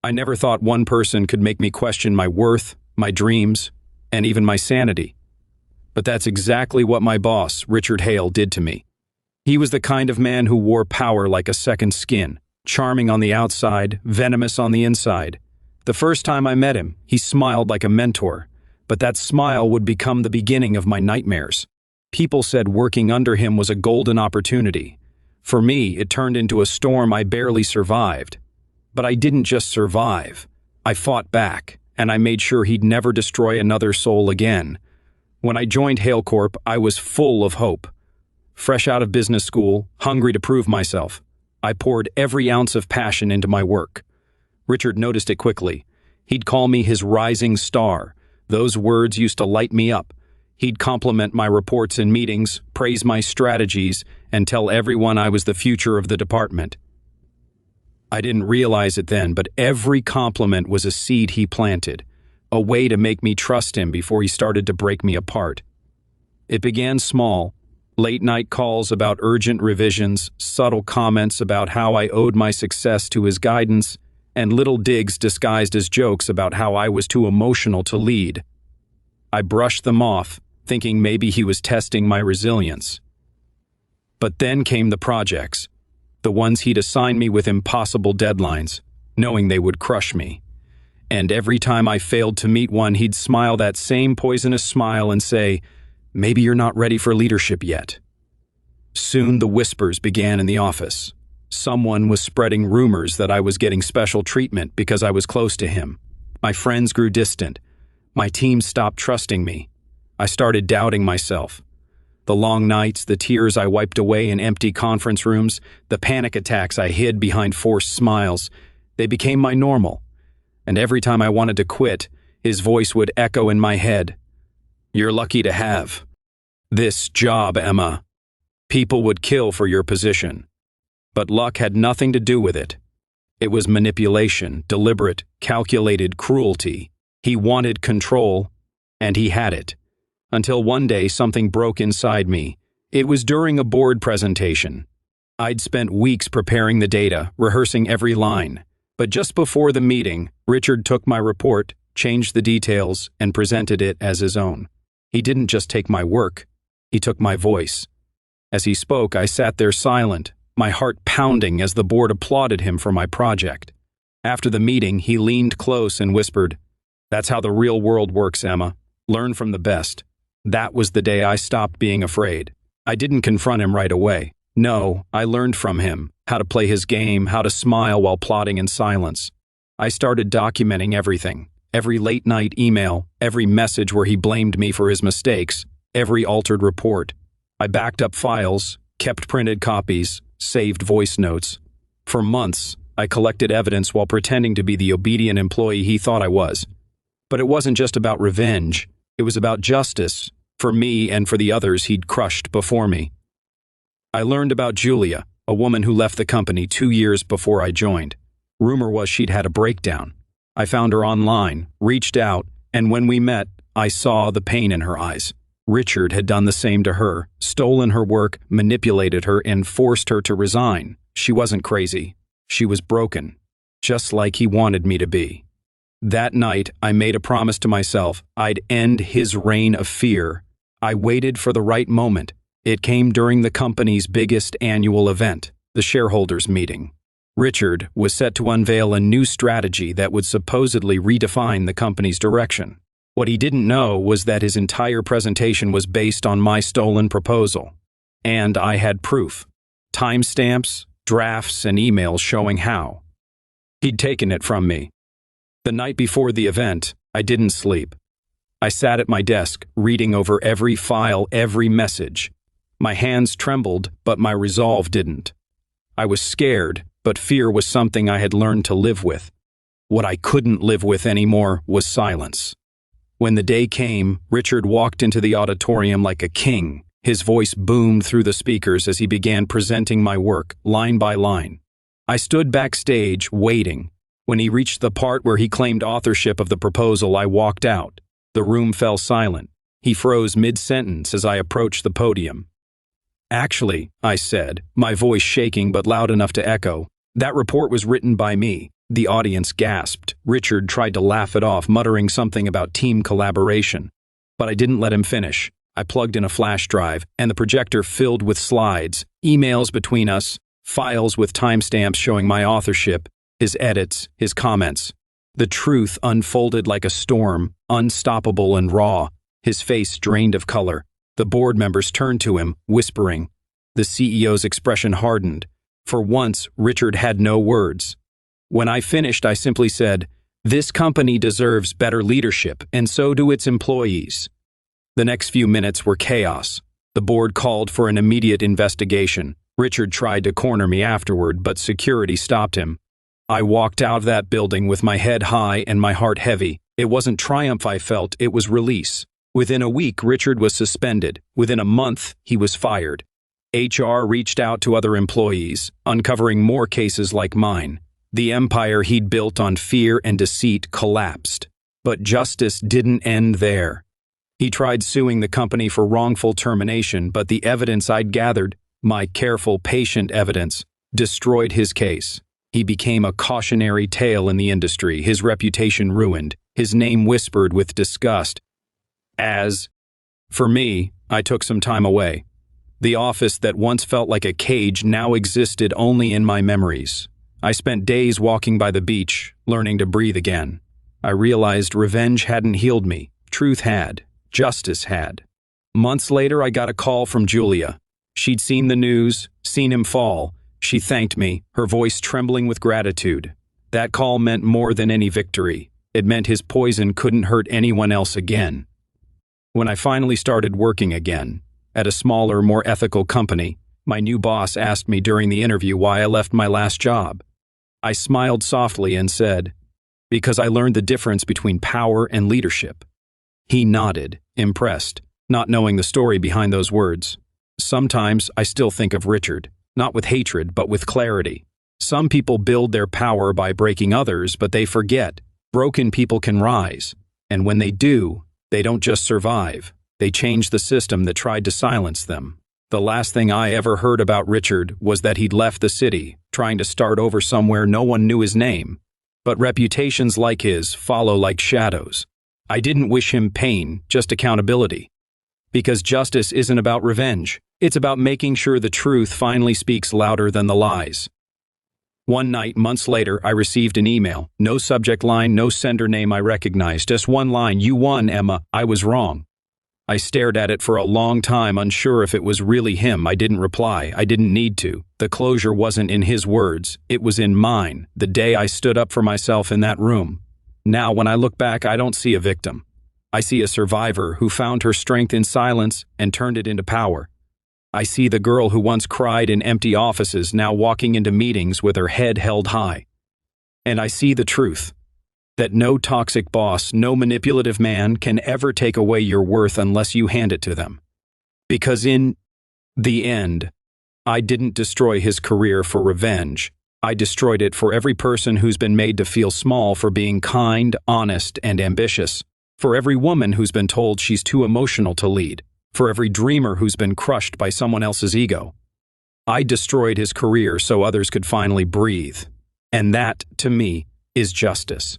I never thought one person could make me question my worth, my dreams, and even my sanity. But that's exactly what my boss, Richard Hale, did to me. He was the kind of man who wore power like a second skin, charming on the outside, venomous on the inside. The first time I met him, he smiled like a mentor, but that smile would become the beginning of my nightmares. People said working under him was a golden opportunity. For me, it turned into a storm I barely survived. But I didn't just survive. I fought back, and I made sure he'd never destroy another soul again. When I joined Hale Corp, I was full of hope. Fresh out of business school, hungry to prove myself, I poured every ounce of passion into my work. Richard noticed it quickly. He'd call me his rising star. Those words used to light me up. He'd compliment my reports in meetings, praise my strategies, and tell everyone I was the future of the department. I didn't realize it then, but every compliment was a seed he planted, a way to make me trust him before he started to break me apart. It began small, late-night calls about urgent revisions, subtle comments about how I owed my success to his guidance, and little digs disguised as jokes about how I was too emotional to lead. I brushed them off, thinking maybe he was testing my resilience. But then came the projects, the ones he'd assign me with impossible deadlines, knowing they would crush me. And every time I failed to meet one, he'd smile that same poisonous smile and say, "Maybe you're not ready for leadership yet." Soon the whispers began in the office. Someone was spreading rumors that I was getting special treatment because I was close to him. My friends grew distant. My team stopped trusting me. I started doubting myself. The long nights, the tears I wiped away in empty conference rooms, the panic attacks I hid behind forced smiles, they became my normal. And every time I wanted to quit, his voice would echo in my head. "You're lucky to have this job, Emma. People would kill for your position." But luck had nothing to do with it. It was manipulation, deliberate, calculated cruelty. He wanted control, and he had it. Until one day something broke inside me. It was during a board presentation. I'd spent weeks preparing the data, rehearsing every line. But just before the meeting, Richard took my report, changed the details, and presented it as his own. He didn't just take my work, he took my voice. As he spoke, I sat there silent, my heart pounding as the board applauded him for my project. After the meeting, he leaned close and whispered, "That's how the real world works, Emma. Learn from the best." That was the day I stopped being afraid. I didn't confront him right away. No, I learned from him, how to play his game, how to smile while plotting in silence. I started documenting everything, every late-night email, every message where he blamed me for his mistakes, every altered report. I backed up files, kept printed copies, saved voice notes. For months, I collected evidence while pretending to be the obedient employee he thought I was. But it wasn't just about revenge. It was about justice, for me and for the others he'd crushed before me. I learned about Julia, a woman who left the company 2 years before I joined. Rumor was she'd had a breakdown. I found her online, reached out, and when we met, I saw the pain in her eyes. Richard had done the same to her, stolen her work, manipulated her, and forced her to resign. She wasn't crazy. She was broken, just like he wanted me to be. That night, I made a promise to myself I'd end his reign of fear. I waited for the right moment. It came during the company's biggest annual event, the shareholders' meeting. Richard was set to unveil a new strategy that would supposedly redefine the company's direction. What he didn't know was that his entire presentation was based on my stolen proposal. And I had proof. Timestamps, drafts, and emails showing how. He'd taken it from me. The night before the event, I didn't sleep. I sat at my desk, reading over every file, every message. My hands trembled, but my resolve didn't. I was scared, but fear was something I had learned to live with. What I couldn't live with anymore was silence. When the day came, Richard walked into the auditorium like a king. His voice boomed through the speakers as he began presenting my work, line by line. I stood backstage, waiting. When he reached the part where he claimed authorship of the proposal, I walked out. The room fell silent. He froze mid-sentence as I approached the podium. "Actually," I said, my voice shaking but loud enough to echo, "that report was written by me. The audience gasped. Richard tried to laugh it off, muttering something about team collaboration. But I didn't let him finish. I plugged in a flash drive, and the projector filled with slides, emails between us, files with timestamps showing my authorship, his edits, his comments. The truth unfolded like a storm, unstoppable and raw, his face drained of color. The board members turned to him, whispering. The CEO's expression hardened. For once, Richard had no words. When I finished, I simply said, "This company deserves better leadership, and so do its employees." The next few minutes were chaos. The board called for an immediate investigation. Richard tried to corner me afterward, but security stopped him. I walked out of that building with my head high and my heart heavy. It wasn't triumph I felt, it was release. Within a week, Richard was suspended. Within a month, he was fired. HR reached out to other employees, uncovering more cases like mine. The empire he'd built on fear and deceit collapsed. But justice didn't end there. He tried suing the company for wrongful termination, but the evidence I'd gathered, my careful, patient evidence, destroyed his case. He became a cautionary tale in the industry, his reputation ruined, his name whispered with disgust. For me, I took some time away. The office that once felt like a cage now existed only in my memories. I spent days walking by the beach, learning to breathe again. I realized revenge hadn't healed me. Truth had. Justice had. Months later, I got a call from Julia. She'd seen the news, seen him fall. She thanked me, her voice trembling with gratitude. That call meant more than any victory. It meant his poison couldn't hurt anyone else again. When I finally started working again, at a smaller, more ethical company, my new boss asked me during the interview why I left my last job. I smiled softly and said, "Because I learned the difference between power and leadership." He nodded, impressed, not knowing the story behind those words. Sometimes I still think of Richard, not with hatred, but with clarity. Some people build their power by breaking others, but they forget. Broken people can rise, and when they do, they don't just survive. They change the system that tried to silence them. The last thing I ever heard about Richard was that he'd left the city, trying to start over somewhere no one knew his name. But reputations like his follow like shadows. I didn't wish him pain, just accountability. Because justice isn't about revenge. It's about making sure the truth finally speaks louder than the lies. One night, months later, I received an email. No subject line, no sender name I recognized. Just one line, "You won, Emma. I was wrong." I stared at it for a long time, unsure if it was really him. I didn't reply. I didn't need to. The closure wasn't in his words. It was in mine, the day I stood up for myself in that room. Now, when I look back, I don't see a victim. I see a survivor who found her strength in silence and turned it into power. I see the girl who once cried in empty offices now walking into meetings with her head held high. And I see the truth, that no toxic boss, no manipulative man can ever take away your worth unless you hand it to them. Because in the end, I didn't destroy his career for revenge. I destroyed it for every person who's been made to feel small for being kind, honest, and ambitious. For every woman who's been told she's too emotional to lead. For every dreamer who's been crushed by someone else's ego. I destroyed his career so others could finally breathe. And that, to me, is justice.